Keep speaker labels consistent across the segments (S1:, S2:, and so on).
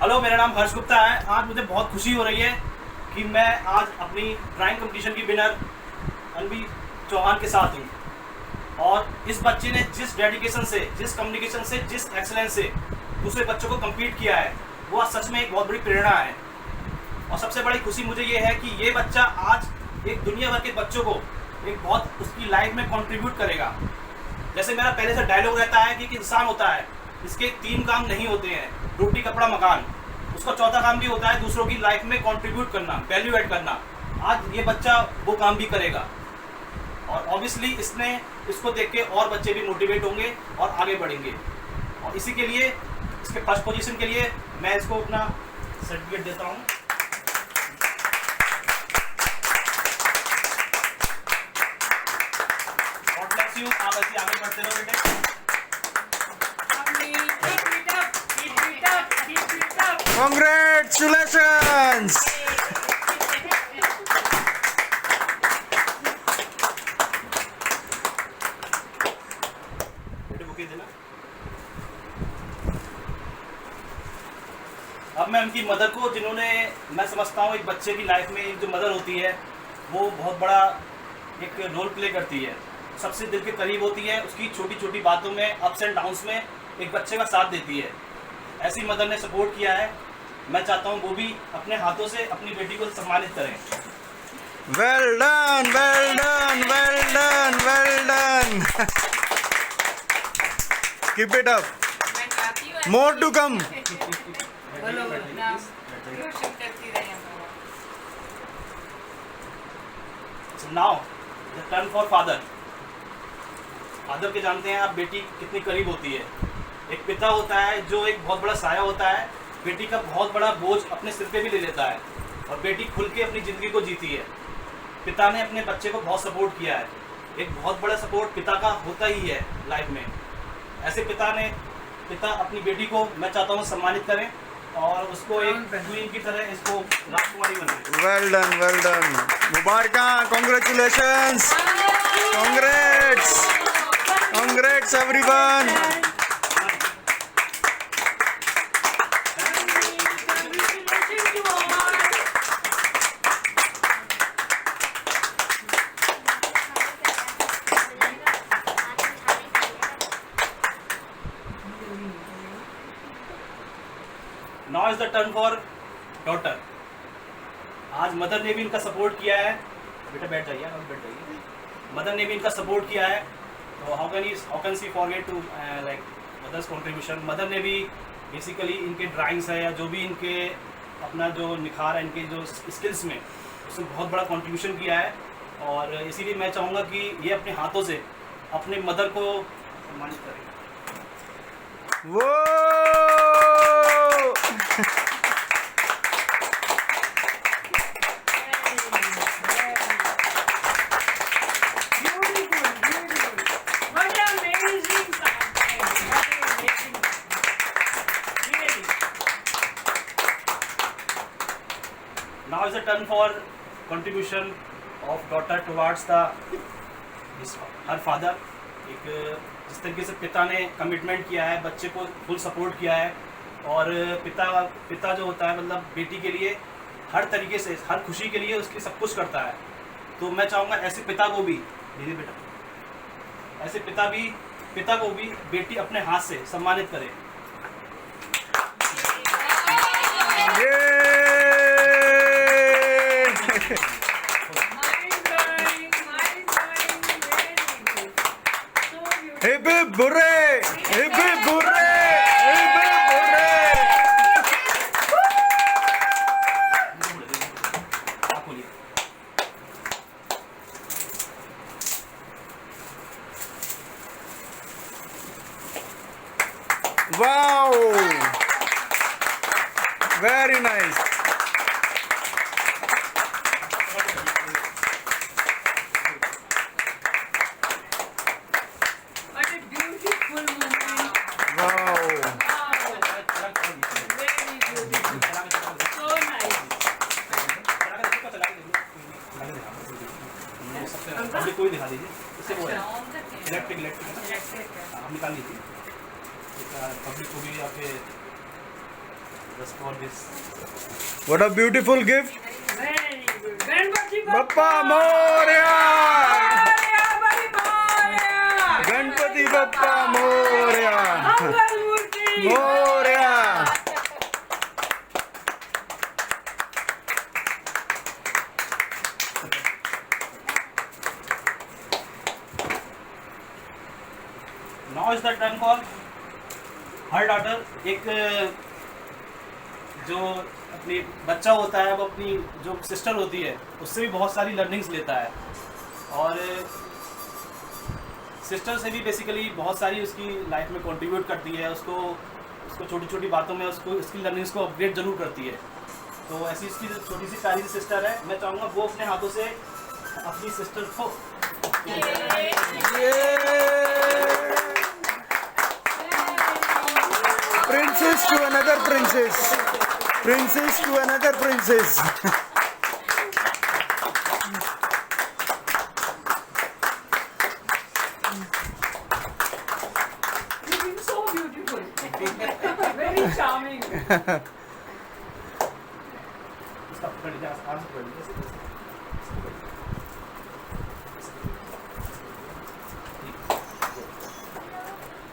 S1: Hello, मेरा नाम हर्ष गुप्ता है। आज मुझे बहुत खुशी हो रही है कि मैं आज अपनी ड्राइंग कंपटीशन की विनर अनवी चौहान के साथ हूँ। और इस बच्चे ने जिस डेडिकेशन से, जिस कम्युनिकेशन से, जिस एक्सेलेंस से दूसरे बच्चों को कम्पीट किया है, वो आज सच में एक बहुत बड़ी प्रेरणा है। और सबसे बड़ी खुशी मुझे ये है कि ये बच्चा आज एक दुनिया भर के बच्चों को एक बहुत उसकी लाइफ में कंट्रीब्यूट करेगा। जैसे मेरा पहले से डायलॉग रहता है कि एक इंसान होता है, इसके 3 काम नहीं होते हैं, रोटी कपड़ा मकान। उसका चौथा काम भी होता है दूसरों की लाइफ में कंट्रीब्यूट करना, वैल्यू ऐड करना। आज ये बच्चा वो काम भी करेगा और ऑब्वियसली इसको देख के और बच्चे भी मोटिवेट होंगे और आगे बढ़ेंगे। और इसी के लिए, इसके फर्स्ट पोजीशन के लिए मैं इसको अपना सर्टिफिकेट देता हूँ। God bless you. आप ऐसे आगे बढ़ते रहो बेटे।
S2: Congratulations!
S1: अब मैं उनकी मदर को, जिन्होंने, मैं समझता हूँ एक बच्चे की लाइफ में एक जो मदर होती है वो बहुत बड़ा एक रोल प्ले करती है, सबसे दिल के करीब होती है, उसकी छोटी छोटी बातों में, अप्स एंड डाउन्स में एक बच्चे का साथ देती है। ऐसी मदर ने सपोर्ट किया है। मैं चाहता हूँ वो भी अपने हाथों से अपनी बेटी को सम्मानित करें।
S2: Well done, well done, well done, well done. Keep it up. More to come.
S1: So now the turn for father. Father के जानते हैं आप, बेटी कितनी करीब होती है। एक पिता होता है जो एक बहुत बड़ा साया होता है, बेटी का बहुत बड़ा बोझ अपने सिर पे भी ले लेता है और बेटी खुल के अपनी ज़िंदगी को जीती है। पिता ने अपने बच्चे को बहुत सपोर्ट किया है। एक बहुत बड़ा सपोर्ट पिता का होता ही है लाइफ में। ऐसे पिता अपनी बेटी को, मैं चाहता हूँ सम्मानित करें और उसको एक क्वीन की तरह इसको राजकुमारी बनाएं।
S2: Well done, well done. Mubarak, congratulations. Congrats. Congrats everyone.
S1: Now is the turn for daughter. आज मदर ने भी इनका सपोर्ट किया है। बेटा बैठ जाइए, आप बैठ जाइए। मदर ने भी इनका सपोर्ट किया है, तो how can see forget to like mother's contribution. Mother ने भी बेसिकली इनके ड्राइंग्स है या जो भी इनके अपना जो निखार है, इनके जो स्किल्स में, उसमें बहुत बड़ा कंट्रीब्यूशन किया है। और इसीलिए मैं चाहूँगा कि ये अपने हाथों से अपने मदर को सम्मानित करें।
S2: Whoa!
S1: Now is the turn for contribution of daughter towards her father. एक जिस तरीके से पिता ने कमिटमेंट किया है, बच्चे को फुल सपोर्ट किया है और पिता जो होता है मतलब बेटी के लिए हर तरीके से, हर खुशी के लिए उसकी सब कुछ करता है। तो मैं चाहूँगा ऐसे पिता को भी, दीदी बेटा, ऐसे पिता को भी बेटी अपने हाथ से सम्मानित करे।
S2: Hip hip hooray! Hip hip hooray! Hip hip hooray!
S1: आप बोलिए।
S2: Wow! Very nice.
S3: What a beautiful moment.
S2: Wow!
S3: Very beautiful. So nice.
S1: Public को भी दिखा दीजिए, इससे वो है
S3: On the camera.
S1: इलेक्ट्रिक आप निकाल लीजिए। पब्लिक को भी आपके Just for this.
S2: What a beautiful gift.
S3: Very good. Ganpati
S2: Bappa Moria.
S3: Moria.
S2: Ganpati Bappa Moria.
S3: Mangal Murti.
S2: Moria.
S1: Now is the turn for her daughter. एक जो अपनी बच्चा होता है वो अपनी जो सिस्टर होती है उससे भी बहुत सारी लर्निंग्स लेता है और सिस्टर से भी बेसिकली बहुत सारी उसकी लाइफ में कंट्रीब्यूट करती है, उसको छोटी छोटी बातों में उसको इसकी लर्निंग्स को अपग्रेड जरूर करती है। तो ऐसी इसकी जो छोटी सी प्यारी सी सिस्टर है, मैं चाहूँगा वो अपने हाथों से अपनी सिस्टर को
S2: Princess to another princess. Princess to another princess.
S3: Looking so beautiful. Very charming.
S1: इसका पकड़ लीजिए, आराम से पकड़ लीजिए, ऐसे करके।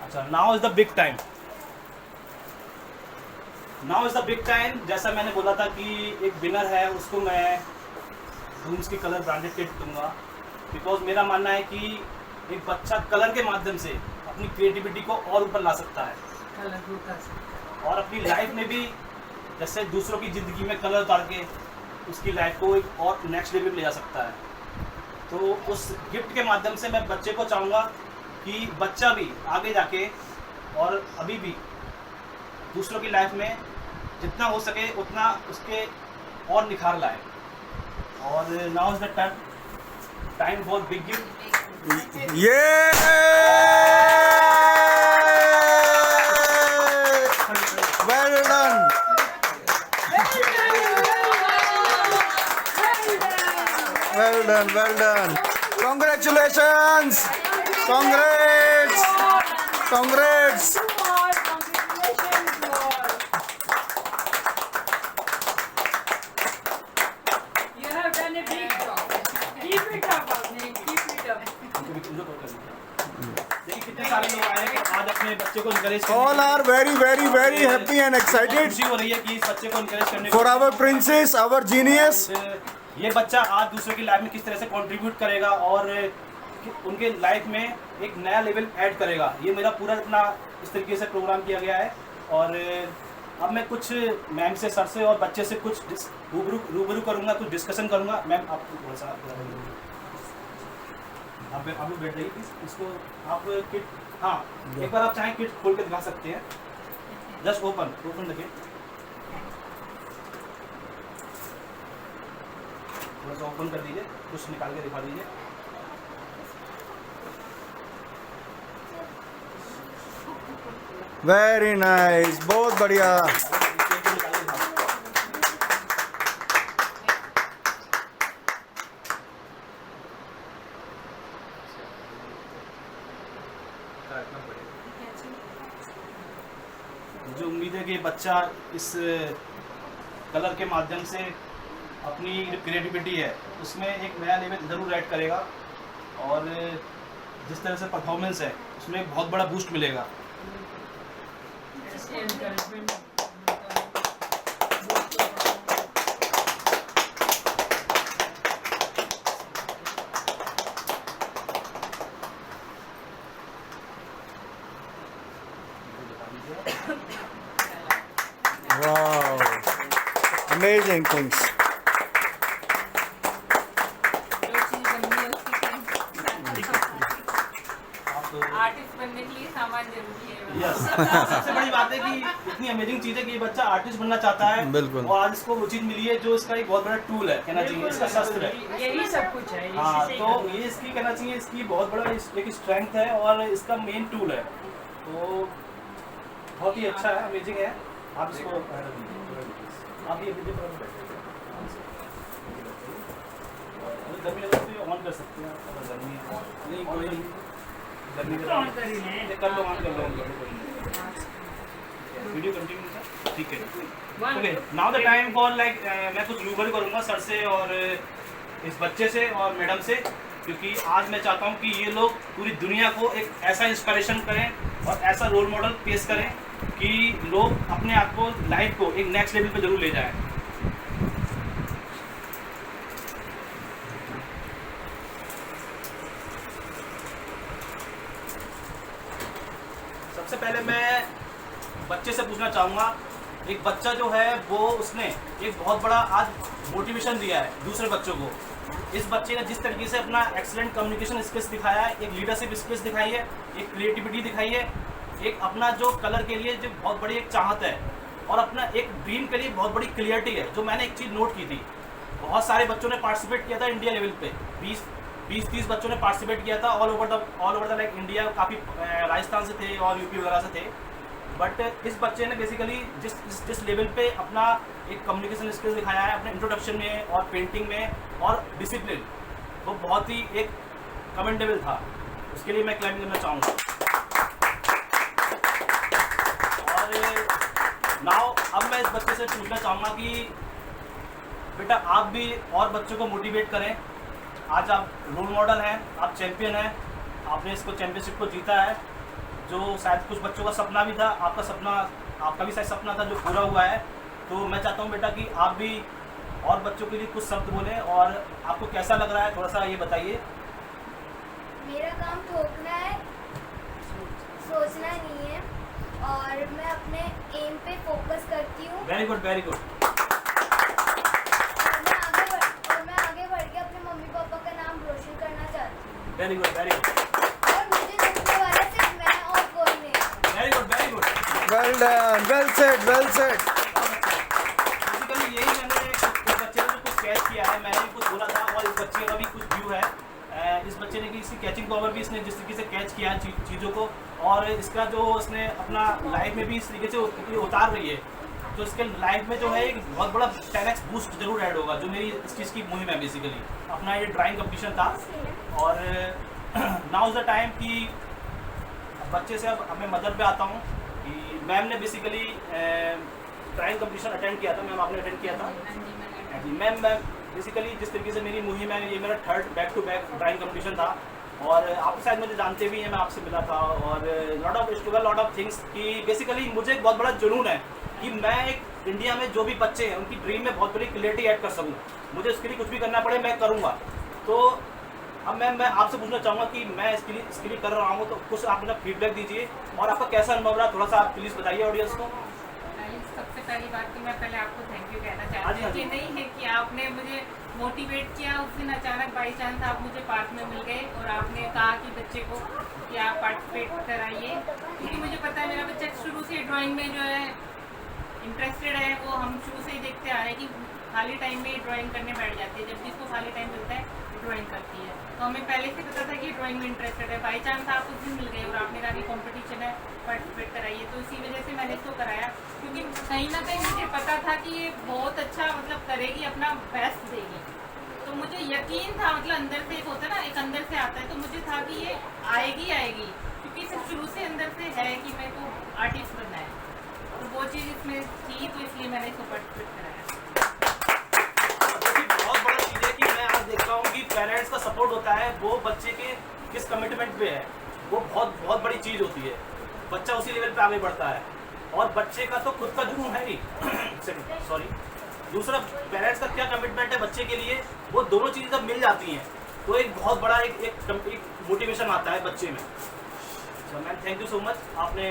S1: अच्छा, now is the big time. Now is the big time. जैसा मैंने बोला था कि एक विनर है उसको मैं डूम्स की कलर ब्रांडेड किट दूंगा, बिकॉज मेरा मानना है कि एक बच्चा कलर के माध्यम से अपनी क्रिएटिविटी को और ऊपर ला सकता है और अपनी लाइफ में भी जैसे दूसरों की ज़िंदगी में कलर उतार के उसकी लाइफ को एक और नेक्स्ट लेवल ले जा सकता है। तो उस गिफ्ट के माध्यम से मैं बच्चे को चाहूँगा कि बच्चा भी आगे जाके और अभी भी दूसरों की लाइफ में जितना हो सके उतना उसके और निखार लाए। और now is the time for big gift.
S2: Yeah! Well done. Well done. Well done. Congratulations. Congrats. Congrats.
S3: You have done a big job. Keep it up, Abhi. Keep it up.
S1: देखिए कितने सारे लोग आए हैं आज अपने बच्चे को encourage
S2: All are very, very, very happy and excited
S1: खुशी हो रही है कि इस बच्चे को इनकरेज करने
S2: for our princess, our genius.
S1: ये बच्चा आज दूसरे की लाइफ में किस तरह से कंट्रीब्यूट करेगा और उनके लाइफ में एक नया लेवल ऐड करेगा। ये मेरा पूरा अपना इस तरीके से प्रोग्राम किया गया है। और अब मैं कुछ मैम से, सर से और बच्चे से कुछ रूबरू करूँगा, कुछ डिस्कशन करूँगा। मैम आपको थोड़ा सा आप लोग बैठ जाइए प्लीज। इसको आप किट, हाँ एक बार आप चाहें किट खोल के दिखा सकते हैं। जस्ट ओपन द किट, थोड़ा सा ओपन कर दीजिए, कुछ निकाल के दिखा दीजिए।
S2: Very nice. बहुत बढ़िया.
S1: मुझे उम्मीद है कि बच्चा इस कलर के माध्यम से अपनी जो क्रिएटिविटी है उसमें एक नया लेवल ज़रूर ऐड करेगा और जिस तरह से परफॉर्मेंस है उसमें एक बहुत बड़ा बूस्ट मिलेगा।
S3: Encouragement.
S2: Wow. Amazing things.
S3: Artist बनने के लिए सामान जरूरी है।
S1: यस सबसे बड़ी बात है कि इतनी अमेजिंग चीज़ है कि ये बच्चा आर्टिस्ट बनना चाहता है।
S2: बिल्कुल।
S1: और आज इसको वो चीज़ मिली है जो इसका एक बहुत बड़ा टूल है, कहना चाहिए इसका शस्त्र है।
S3: यही सब कुछ है।
S1: हाँ तो ये इसकी कहना चाहिए इसकी बहुत बड़ा एक स्ट्रेंथ है और इसका मेन टूल है। तो बहुत ही अच्छा है, अमेजिंग है। आप इसको आप ये वीडियो पर गर्मी लगे तो ये ऑन कर सकते हैं। अगर गर्मी है नहीं कोई नहीं, गर्मी
S3: ऑन कर ही लें।
S1: कर लो, ऑन कर लो, वीडियो कंटिन्यू सर। ठीक है
S3: One,
S1: okay
S3: two,
S1: now the
S3: three.
S1: Time for like मैं कुछ रूबरू करूँगा सर से और इस बच्चे से और मैडम से, क्योंकि आज मैं चाहता हूँ कि ये लोग पूरी दुनिया को एक ऐसा इंस्पिरेशन करें और ऐसा रोल मॉडल पेश करें कि लोग अपने आप को लाइफ को एक नेक्स्ट लेवल पे जरूर ले जाएं। सबसे पहले मैं बच्चे से पूछना चाहूँगा, एक बच्चा जो है वो उसने एक बहुत बड़ा आज मोटिवेशन दिया है दूसरे बच्चों को। इस बच्चे ने जिस तरीके से अपना एक्सीलेंट कम्युनिकेशन स्किल्स दिखाया है, एक लीडरशिप स्किल्स दिखाई है, एक क्रिएटिविटी दिखाई है, एक अपना जो कलर के लिए जो बहुत बड़ी एक चाहत है और अपना एक ड्रीम के लिए बहुत बड़ी क्लियरिटी है। जो मैंने एक चीज़ नोट की थी, बहुत सारे बच्चों ने पार्टिसिपेट किया था इंडिया लेवल पे, 20-30 बच्चों ने पार्टिसिपेट किया था all over the like India, काफ़ी राजस्थान से थे और यूपी वगैरह से थे। बट इस बच्चे ने बेसिकली जिस लेवल पे अपना एक कम्युनिकेशन स्किल्स दिखाया है अपने इंट्रोडक्शन में और पेंटिंग में और डिसिप्लिन, वो बहुत ही एक कमेंडेबल था। उसके लिए मैं क्लेम करना चाहूँगा। और नाउ अब मैं इस बच्चे से पूछना चाहूँगा कि बेटा आप भी और बच्चों को मोटिवेट करें। आज आप रोल मॉडल हैं, आप चैम्पियन हैं, आपने इसको चैम्पियनशिप को जीता है, जो शायद कुछ बच्चों का सपना भी था, आपका भी शायद सपना था जो पूरा हुआ है। तो मैं चाहता हूँ बेटा कि आप भी और बच्चों के लिए कुछ शब्द बोलें और आपको कैसा लग रहा है थोड़ा सा ये बताइए।
S4: मेरा काम ठोकना है, सोचना नहीं है, और मैं अपने एम पे फोकस करती हूँ।
S1: Very good very good.
S4: और मैं आगे बढ़ के अपने मम्मी पापा का नाम रोशन करना चाहती हूँ।
S1: वेरी गुड वेरी गुड
S4: और मुझे रोकने वाला सिर्फ मैं और कोई नहीं है।
S1: Very good very good.
S2: Well done, well said, well said.
S1: Basically यही मैंने इस बच्चे ने जो कुछ कैच किया है, मैंने भी कुछ बोला था और इस बच्चे का भी कुछ व्यू है। इस बच्चे ने कि इसकी कैचिंग पावर भी, इसने जिस तरीके से कैच किया चीज़ों को, और इसका जो उसने अपना लाइफ में भी इस तरीके से उतार रही है, तो इसके लाइफ में जो है एक बहुत बड़ा 10x बूस्ट जरूर ऐड होगा। जो मेरी इस चीज़ की मुहिम है बेसिकली, अपना ये ड्राइंग कंपटीशन था। और नाउ इज़ द टाइम कि बच्चे से अब मैं मदर पे आता हूँ कि मैम ने बेसिकली ड्राइंग कंपटीशन अटेंड किया था। मैम आपने अटेंड किया था जी मैम। बेसिकली जिस तरीके से मेरी मुहिम है, ये मेरा 3rd back to back drawing competition था और आप शायद मुझे जानते भी हैं, मैं आपसे मिला था और lot of struggle, lot of things कि बेसिकली मुझे एक बहुत बड़ा जुनून है कि मैं एक इंडिया में जो भी बच्चे हैं उनकी ड्रीम में बहुत बड़ी क्लियरिटी ऐड कर सकूँ। मुझे उसके लिए कुछ भी करना पड़े मैं करूँगा। तो अब मैं आपसे पूछना चाहूँगा कि मैं इसके लिए कर रहा हूँ, तो कुछ आप अपना फीडबैक दीजिए और आपका कैसा अनुभव रहा, थोड़ा सा आप प्लीज़ बताइए ऑडियंस को।
S3: सबसे पहली बात तो मैं पहले आपको थैंक यू कहना चाहती
S1: हाँ
S3: हूँ
S1: जी।
S3: कि नहीं है कि आपने मुझे मोटिवेट किया, उस दिन अचानक बाई चांस आप मुझे पार्क में मिल गए और आपने कहा कि बच्चे को कि आप पार्टिसिपेट कराइए, क्योंकि मुझे पता है मेरा बच्चा शुरू से ड्राइंग में जो है इंटरेस्टेड है। वो हम शुरू से ही देखते आ रहे हैं कि खाली टाइम में ड्राइंग करने बैठ जाती है, जब भी इसको खाली टाइम मिलता है ड्राइंग करती है। तो हमें पहले से पता था कि ड्राइंग में इंटरेस्टेड है। बाई चांस आप उस दिन मिल गए और आपने कहा कि कॉम्पिटिशन है, पार्टिसिपेट कराइए, तो इसी वजह से मैंने इसको कराया, क्योंकि कहीं ना कहीं मुझे पता था कि ये बहुत अच्छा मतलब करेगी, अपना बेस्ट देगी। तो मुझे यकीन था, मतलब अंदर से एक होता है ना, एक अंदर से आता है, तो मुझे था कि ये आएगी, क्योंकि सिर्फ शुरू से अंदर से है कि मेरे को आर्टिस्ट बनना है, तो वो चीज़ इसमें थी, तो इसलिए मैंने इसको पार्टिसिपेट कराया।
S1: बहुत बड़ा चीज़ है कि मैं आज देखता हूँ कि पेरेंट्स का सपोर्ट होता है, वो बच्चे के किस कमिटमेंट पे है, वो बहुत बड़ी चीज़ होती है। बच्चा उसी लेवल पे आगे बढ़ता है और बच्चे का तो खुद का जुनून है ही सॉरी, दूसरा पेरेंट्स का क्या कमिटमेंट है बच्चे के लिए, वो दोनों चीज़ें जब मिल जाती हैं तो एक बहुत बड़ा एक मोटिवेशन आता है बच्चे में। Ma'am thank you so much, आपने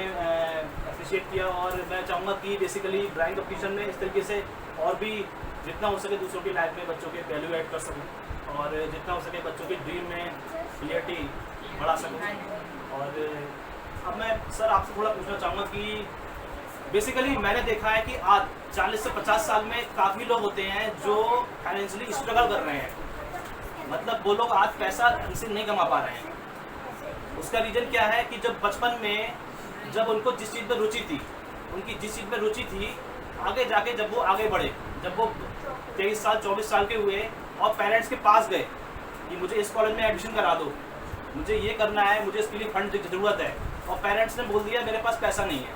S1: अप्रिशिएट किया और मैं चाहूँगा कि बेसिकली ड्राइंग कंपटीशन में इस तरीके से और भी जितना हो सके दूसरों की लाइफ में बच्चों के वैल्यू ऐड कर सकूँ और जितना हो सके बच्चों के ड्रीम में क्लियरिटी बढ़ा सकूँ। और अब मैं सर आपसे थोड़ा पूछना चाहूँगा कि बेसिकली मैंने देखा है कि आज 40 से 50 साल में काफ़ी लोग होते हैं जो फाइनेंशियली स्ट्रगल कर रहे हैं, मतलब वो लोग आज पैसा हमसे नहीं कमा पा रहे हैं। उसका रीज़न क्या है कि जब बचपन में जब उनको जिस चीज़ में रुचि थी, उनकी जिस चीज़ में रुचि थी, आगे जाके जब वो आगे बढ़े, जब वो 23 साल 24 साल के हुए और पेरेंट्स के पास गए कि मुझे इस कॉलेज में एडमिशन करा दो, मुझे ये करना है, मुझे इसके लिए फंड की ज़रूरत है, और पेरेंट्स ने बोल दिया मेरे पास पैसा नहीं है,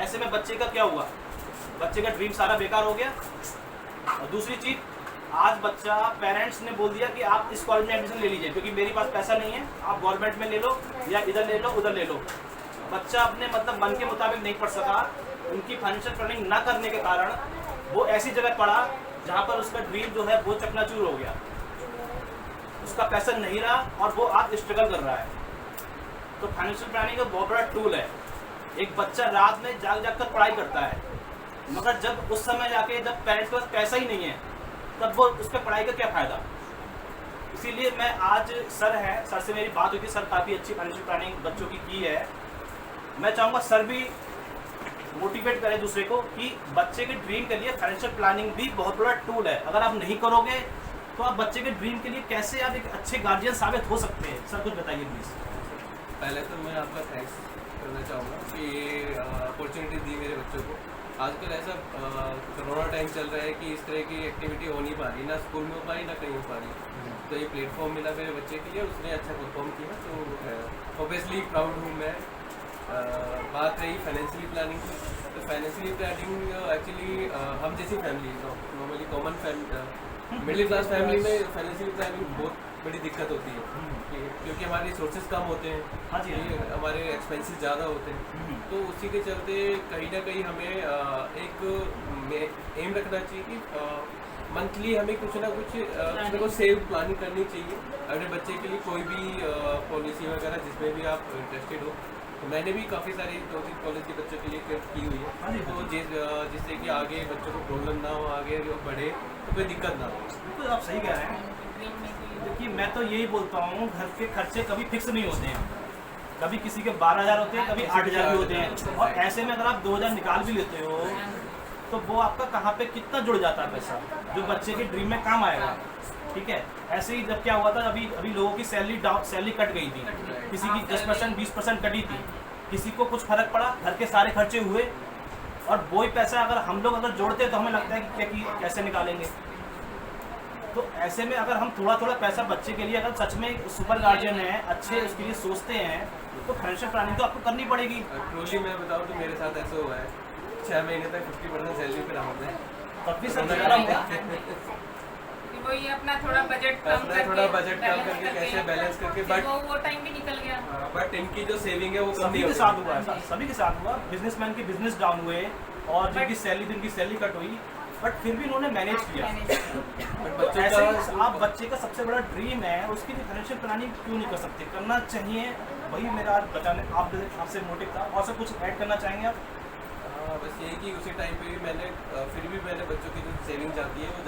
S1: ऐसे में बच्चे का क्या हुआ, बच्चे का ड्रीम सारा बेकार हो गया। और दूसरी चीज़, आज बच्चा, पेरेंट्स ने बोल दिया कि आप इस कॉलेज में एडमिशन ले लीजिए क्योंकि मेरे पास पैसा नहीं है, आप गवर्नमेंट में ले लो या इधर ले लो उधर ले लो। बच्चा अपने मतलब मन के मुताबिक नहीं पढ़ सका, उनकी फाइनेंशियल प्लानिंग ना करने के कारण वो ऐसी जगह पढ़ा जहाँ पर उसका ड्रीम जो है वो चकनाचूर हो गया, उसका पैसा नहीं रहा और वो आज स्ट्रगल कर रहा है। तो फाइनेंशियल प्लानिंग का बहुत बड़ा टूल है। एक बच्चा रात में जाग जाग कर पढ़ाई करता है, मगर जब उस समय जाके जब पेरेंट्स के पास पैसा ही नहीं है तब वो उसके पढ़ाई का क्या फ़ायदा। इसीलिए मैं आज सर से मेरी बात हुई थी, सर काफ़ी अच्छी फाइनेंशियल प्लानिंग बच्चों की है। मैं चाहूँगा सर भी मोटिवेट करें दूसरे को कि बच्चे के ड्रीम के लिए फाइनेंशियल प्लानिंग भी बहुत बड़ा टूल है। अगर आप नहीं करोगे तो आप बच्चे के ड्रीम के लिए कैसे आप एक अच्छे गार्जियन साबित हो सकते हैं। सर कुछ बताइए प्लीज़।
S5: पहले तो मैं आपका थैंक्स करना चाहूँगा कि ये अपॉर्चुनिटी दी मेरे बच्चों को। आजकल ऐसा कोरोना टाइम चल रहा है कि इस तरह की एक्टिविटी हो नहीं पा रही, ना स्कूल में हो पा रही ना कहीं हो पा रही। तो ये प्लेटफॉर्म मिला मेरे बच्चे के लिए, उसने अच्छा परफॉर्म किया, तो ऑब्वियसली प्राउड हूँ मैं। बात रही फाइनेंशियली प्लानिंग की, तो फाइनेंशियली प्लानिंग एक्चुअली हम जैसी family normally common middle class family में फाइनेंशियल प्लानिंग बहुत बड़ी दिक्कत होती है क्योंकि हमारे रिसोर्सेज कम होते हैं।
S1: हाँ जी,
S5: हमारे एक्सपेंसेस ज़्यादा होते हैं। तो उसी के चलते कहीं ना कहीं हमें एक एम रखना चाहिए कि मंथली हमें कुछ ना कुछ सेव प्लानिंग करनी चाहिए अपने बच्चे के लिए। कोई भी पॉलिसी वगैरह जिसमें भी आप इंटरेस्टेड हो, तो मैंने भी काफ़ी सारी 2-3 कॉलेज के बच्चों के लिए की हुई है, तो जिससे कि आगे बच्चों को प्रॉब्लम ना हो, आगे जो बढ़े तो कोई दिक्कत ना हो।
S1: बिल्कुल आप सही कह रहे हैं। देखिए मैं तो यही बोलता हूँ, घर के खर्चे कभी फिक्स नहीं होते हैं। कभी किसी के 12,000 होते हैं, कभी 8,000 भी होते हैं। और ऐसे में अगर आप 2,000 निकाल भी लेते हो तो वो आपका कहाँ पे कितना जुड़ जाता है पैसा जो बच्चे के ड्रीम में काम आएगा। ठीक है, ऐसे ही जब क्या हुआ था, अभी लोगों की सैलरी कट गई थी, किसी की 10% 20% कटी थी, किसी को कुछ फर्क पड़ा, घर के सारे खर्चे हुए और वही पैसा अगर हम लोग जोड़ते तो हमें लगता है कि कैसे निकालेंगे। तो ऐसे में अगर हम थोड़ा थोड़ा पैसा बच्चे के लिए अगर सच में सुपर गार्जियन है, अच्छे उसके लिए सोचते हैं, तो फाइनेंशियल प्लानिंग तो आपको करनी पड़ेगी।
S5: ट्रूली मैं बताऊँ तो मेरे साथ ऐसा हुआ है, 6 महीने तक 50% सैलरी पे रहा मैं,
S1: तब भी सब करा हुआ
S3: वो ये अपना थोड़ा बजट कम
S5: करके कैसे बैलेंस करके, बट
S3: वो टाइम भी निकल गया।
S5: बट इनकी जो सेविंग है वो कम नहीं
S1: सभी के साथ हुआ है, सभी के साथ हुआ। बिजनेसमैन की बिजनेस डाउन हुए और जिनकी सैलरी कट हुई, बट फिर भी उन्होंने मैनेज किया। तो ऐसे ही आप बच्चे का सबसे बड़ा ड्रीम है, उसके लिए फाइनेंशियल प्लानिंग क्यों नहीं कर सकते? करना चाहिए। वही मेरा आज बताने आपसे मोटिव था। और सब कुछ ऐड करना चाहेंगे आप?
S5: बस यही कि उसी टाइम पे भी मैंने बच्चों की जो सेविंग जाती है वो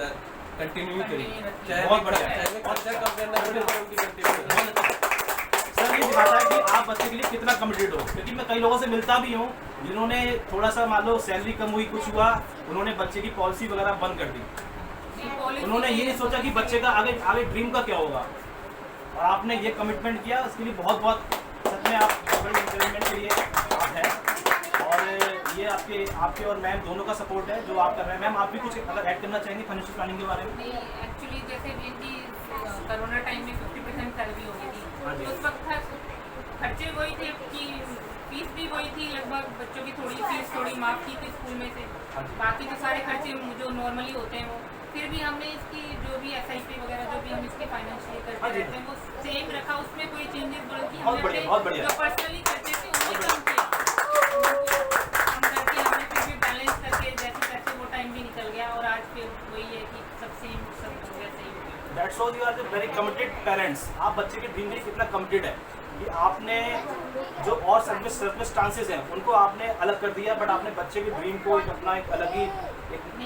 S5: कंटिन्यू करी, चाहे
S1: बहुत बढ़िया,
S5: चाहे खर्चा कम करना पड़े पर उनकी कंटिन्यू।
S1: सर ये दिखाता है कि आप बच्चे के लिए कितना कमिटेड हो, क्योंकि मैं कई लोगों से मिलता भी हूँ जिन्होंने थोड़ा सा मान लो सैलरी कम हुई, कुछ हुआ, उन्होंने बच्चे की पॉलिसी वगैरह बंद कर दी। उन्होंने ये नहीं सोचा कि बच्चे का आगे ड्रीम का क्या होगा, और आपने ये कमिटमेंट किया। उसके लिए बहुत बहुत सच में आप बड़ी इंकरेजमेंट के लिए आप हैं। और ये आपके और मैम दोनों का सपोर्ट है जो आप कर रहे हैं। मैम आप भी कुछ अगर ऐड करना चाहेंगे फाइनेंशियल प्लानिंग के बारे में?
S3: नहीं, एक्चुअली जैसे इनकी कोरोना टाइम में 50% सैलरी हो गई थी, उस वक्त खर्चे वही थे कि फीस भी वही थी, लगभग बच्चों की फीस थोड़ी माफ़ की थी स्कूल में से, बाकी तो सारे खर्चे जो नॉर्मली होते हैं वो। फिर भी हमने इसकी जो भी SIP वगैरह जो भी हम इसके फाइनेंशियल करते रहते हैं वो सेम रखा, उसमें कोई चेंजेस बल्कि हमने जो पर्सनली खर्चे थे उन्हें कम किया, कम करके हमने फिर भी बैलेंस करके जैसे तैसे वो टाइम भी निकल गया और आज फिर वही है कि सब सेम सब वैसे ही हो गया।
S1: That's all, you are the very committed parents. आप बच्चे के ड्रीम में कितना कमिटेड है कि आपने जो और सर्कमस्टांसेस हैं उनको आपने अलग कर दिया, बट आपने बच्चे के ड्रीम को अपना एक अलग ही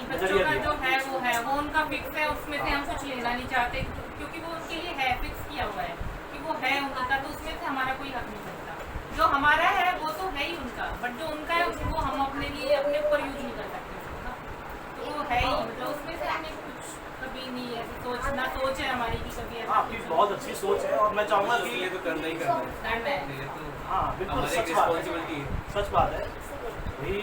S3: बच्चों का जो है वो उनका फिक्स है, उसमें से हम कुछ लेना नहीं चाहते क्योंकि वो उनके लिए है, फिक्स किया हुआ है कि वो है उनका, तो उसमें से हमारा कोई हक नहीं बनता। जो हमारा है वो तो है ही उनका, बट जो उनका है वो हम अपने लिए अपने ऊपर यूज नहीं कर सकते, तो वो है ही, मतलब उसमें से हमें कुछ कभी नहीं ऐसी सोच है हमारी की कभी ऐसा।
S1: आपकी बहुत अच्छी सोच है और मैं चाहूँगा कि
S5: ये तो करना ही करना है।
S1: हाँ बिल्कुल सच बात है। वही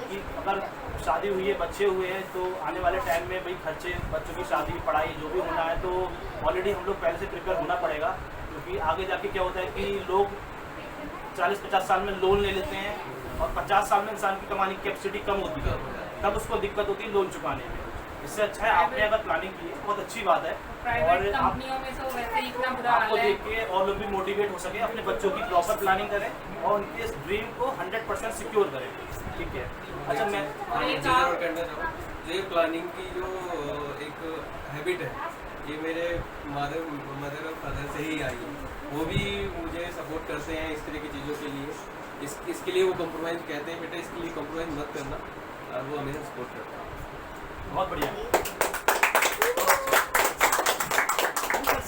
S1: कि अगर शादी हुई है, बच्चे हुए हैं, तो आने वाले टाइम में भाई खर्चे, बच्चों की शादी, पढ़ाई जो भी होना है, तो ऑलरेडी हम लोग पहले से प्रिपेयर होना पड़ेगा। क्योंकि आगे जाके क्या होता है कि लोग 40-50 साल में लोन ले लेते हैं, और 50 साल में इंसान की कमाने की कैपेसिटी कम होती है, तब उसको दिक्कत होती है लोन चुकाने में। इससे अच्छा है आपने अगर प्लानिंग की है, बहुत अच्छी बात है।
S3: प्राइवेट
S1: और
S3: कंपनियों में तो वैसे ही इतना बुरा हाल
S1: आपको
S3: है।
S1: देख के और लोग भी मोटिवेट हो सके, अपने बच्चों की प्रॉपर प्लानिंग करें और उनके इस ड्रीम को 100% सिक्योर करें। ठीक है, अच्छा मैं
S3: और
S5: एक
S3: एक
S5: चीज़ और
S3: आप
S5: करना चाहूँ, ये प्लानिंग की जो एक हैबिट है, ये मेरे मदर और फादर से ही आई है। वो भी मुझे सपोर्ट करते हैं इस तरह की चीज़ों के लिए। इसके लिए वो कॉम्प्रोमाइज़ कहते हैं, बेटा इसके लिए कॉम्प्रोमाइज़ मत करना, और वो हमेशा सपोर्ट करते हैं।
S1: बहुत बढ़िया।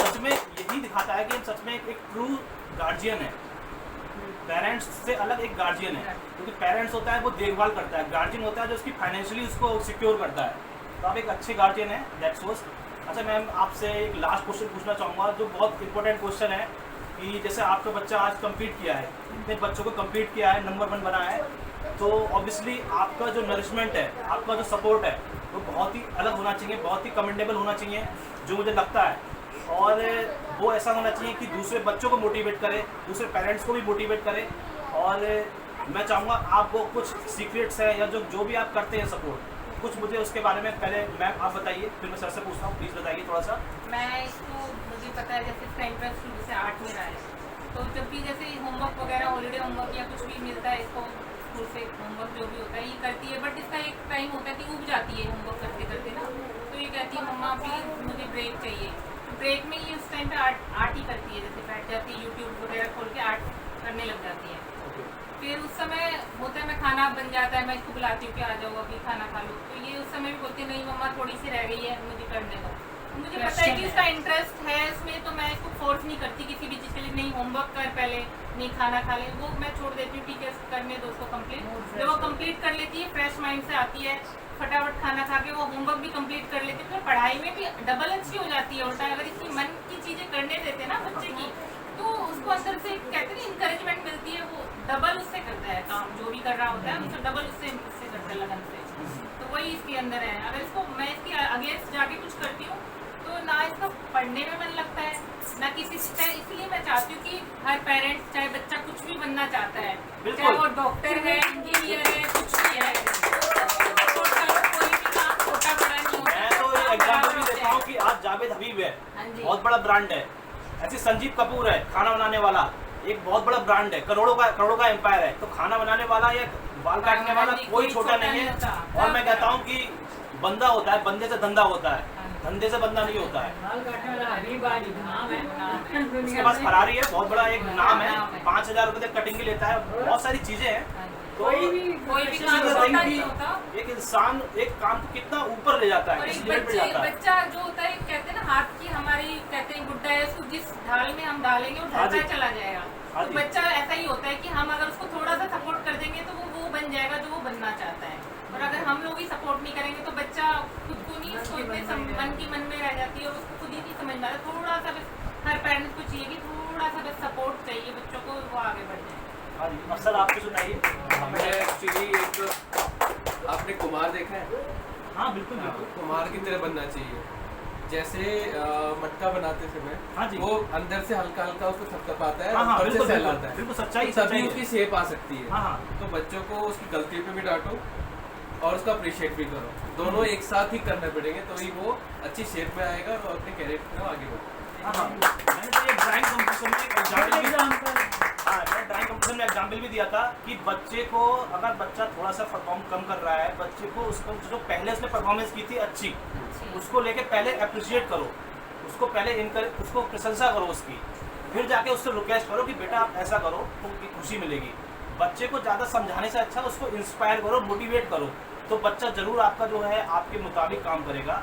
S1: सच में यही दिखाता है कि हम सच में एक ट्रू गार्जियन है। पेरेंट्स से अलग एक गार्जियन है, क्योंकि पेरेंट्स होता है वो देखभाल करता है, गार्जियन होता है जो उसकी फाइनेंशियली उसको सिक्योर करता है। तो आप एक अच्छे गार्जियन है, दैट्स व्हाट। अच्छा मैम आपसे एक लास्ट क्वेश्चन पूछना चाहूँगा जो बहुत इंपॉर्टेंट क्वेश्चन है कि जैसे आपका बच्चा आज कंप्लीट किया है, इतने बच्चों को कंप्लीट किया है, नंबर 1 बना है, तो ऑब्वियसली आपका जो नरिशमेंट है, आपका जो सपोर्ट है वो बहुत ही अलग होना चाहिए, बहुत ही कमेंडेबल होना चाहिए, जो मुझे लगता है। और वो ऐसा होना चाहिए कि दूसरे बच्चों को मोटिवेट करे, दूसरे पेरेंट्स को भी मोटिवेट करे। और मैं चाहूँगा आपको कुछ सीक्रेट्स है या जो भी आप करते हैं सपोर्ट, कुछ मुझे उसके बारे में पहले मैम आप बताइए, फिर मैं सर से पूछता हूँ, प्लीज़ बताइए थोड़ा सा।
S3: मैं इसको मुझे पता है जैसे इसका इंटरेस्ट शुरू से आर्ट में रहा है, तो जब भी जैसे होमवर्क वगैरह हॉलीडे होमवर्क या कुछ भी मिलता है इसको स्कूल से, होमवर्क जो भी होता है ये करती है। बट इसका एक टाइम होता है कि उब जाती है होमवर्क करते करते ना, तो ये कहती है मम्मा प्लीज़ मुझे ब्रेक चाहिए। तो ब्रेक में ये उस टाइम पे आर्ट ही करती है, जैसे बैठ जाती है यूट्यूब वगैरह खोल के आर्ट करने लग जाती है। फिर उस समय होता है मैं खाना बन जाता है, मैं इसको बुलाती हूँ कि आ जाओ अभी खाना खा लो, तो ये उस समय भी बोलती है नहीं मम्मा थोड़ी सी रह गई है मुझे करने दो। मुझे पता है कि इसका इंटरेस्ट है इसमें, तो मैं इसको फोर्स नहीं करती किसी भी चीज़ के लिए, नहीं होमवर्क कर पहले, नहीं खाना खा ले, वो मैं छोड़ देती हूँ, ठीक है करने दो उसको कंप्लीट। जब वो कंप्लीट कर लेती है फ्रेश माइंड से आती है, फटाफट खाना खा के वो होमवर्क भी कंप्लीट कर लेती है, तो पढ़ाई में भी डबल अच्छी हो जाती है। उल्टा अगर इसकी मन की चीज़ें करने देते ना बच्चे की, तो उसको अंदर से कहते हैं इंकरेजमेंट मिलती है, वो डबल उससे करता है काम, जो भी कर रहा होता है उससे डबल उससे करता है लगन से। तो वही इसके अंदर है। अगर इसको मैं इसके अगेंस्ट जाके कुछ करती हूँ तो ना इसका पढ़ने में मन लगता है ना किसी से। इसलिए मैं चाहती हूँ कि हर पेरेंट्स, चाहे बच्चा कुछ भी बनना चाहता है, चाहे वो डॉक्टर है, इंजीनियर है, कुछ भी है, कोई भी काम छोटा बड़ा नहीं होता।
S1: मैं तो ये एग्जाम्पल भी देता हूँ कि आज जावेद हबीब है, बहुत बड़ा ब्रांड है। ऐसे संजीव कपूर है, खाना बनाने वाला, एक बहुत बड़ा ब्रांड है, करोड़ों का एम्पायर है। तो खाना बनाने वाला या बाल काटने वाला कोई छोटा नहीं है। और मैं कहता हूँ कि बंदा होता है, बंदे से धंधा होता है, धंधे से बंदा नहीं होता है। उसके पास फरारी है, बहुत बड़ा एक नाम है, 5000 रुपये तक कटिंग की लेता है, बहुत सारी चीजें हैं। तो
S3: कोई भी काम छोटा नहीं होता।
S1: एक इंसान एक काम को कितना ऊपर ले जाता है,
S3: और
S1: किस
S3: एक
S1: लेवल पे जाता है।
S3: बच्चा जो होता है कहते हैं ना हाथ की हमारी कहते हैं गुड्डा है, उसको जिस ढाल में हम डालेंगे वो ढलता चला जाएगा।
S1: हाँ
S3: तो
S1: जी।
S3: बच्चा ऐसा ही होता है कि हम अगर उसको थोड़ा सा सपोर्ट कर देंगे तो वो बन जाएगा जो वो बनना चाहता है। और अगर हम लोग ही सपोर्ट नहीं करेंगे तो बच्चा खुद को नहीं, उसको मन की मन में रह जाती है और उसको खुद ही नहीं समझ में आता। थोड़ा सा बस हर पेरेंट्स को चाहिए कि थोड़ा सा बस सपोर्ट चाहिए बच्चों को, वो आगे बढ़ जाए।
S1: हाँ जी, अफसर आपको सुनाइए।
S5: मैं एक्चुअली एक, आपने कुमार देखा है?
S1: हाँ बिल्कुल
S5: हाँ,
S1: बिल्कुल।
S5: कुमार की तरह बनना चाहिए। जैसे मटका बनाते समय
S1: हाँ जी।
S5: वो अंदर से हल्का हल्का उसको थपथपाता है,
S1: हाँ, हाँ,
S5: ऊपर से
S1: बिल्कुल,
S5: सहलाता
S1: बिल्कुल,
S5: है,
S1: बिल्कुल सच्चाई
S5: तभी
S1: सच्चाई
S5: उसकी
S1: है।
S5: शेप आ सकती है।
S1: हाँ, हाँ।
S5: तो बच्चों को उसकी गलती पे भी डांटो और उसका अप्रिशिएट भी करो, दोनों एक साथ ही करने पड़ेंगे, तो ही वो अच्छी शेप में आएगा और अपने कैरेक्टर में आगे बढ़ेगा।
S1: हाँ, हाँ। मैंने तो ये ड्राइंग कंपटीशन में एग्जाम्पल भी भी दिया था कि बच्चे को अगर बच्चा थोड़ा सा परफॉर्म कम कर रहा है, बच्चे को उसको जो पहले उसने परफॉर्मेंस की थी अच्छी, उसको लेके पहले अप्रिशिएट करो, उसको पहले इनकरेज, उसको प्रशंसा करो उसकी, फिर जाके उससे रिक्वेस्ट करो कि बेटा आप ऐसा करो तो खुशी मिलेगी। बच्चे को ज़्यादा समझाने से अच्छा उसको इंस्पायर करो, मोटिवेट करो, तो बच्चा ज़रूर आपका जो है आपके मुताबिक काम करेगा।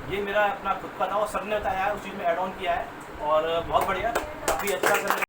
S1: ये मेरा अपना खुद का था और सर ने बताया है, उस चीज़ में ऐड ऑन किया है और बहुत बढ़िया, काफ़ी अच्छा सर।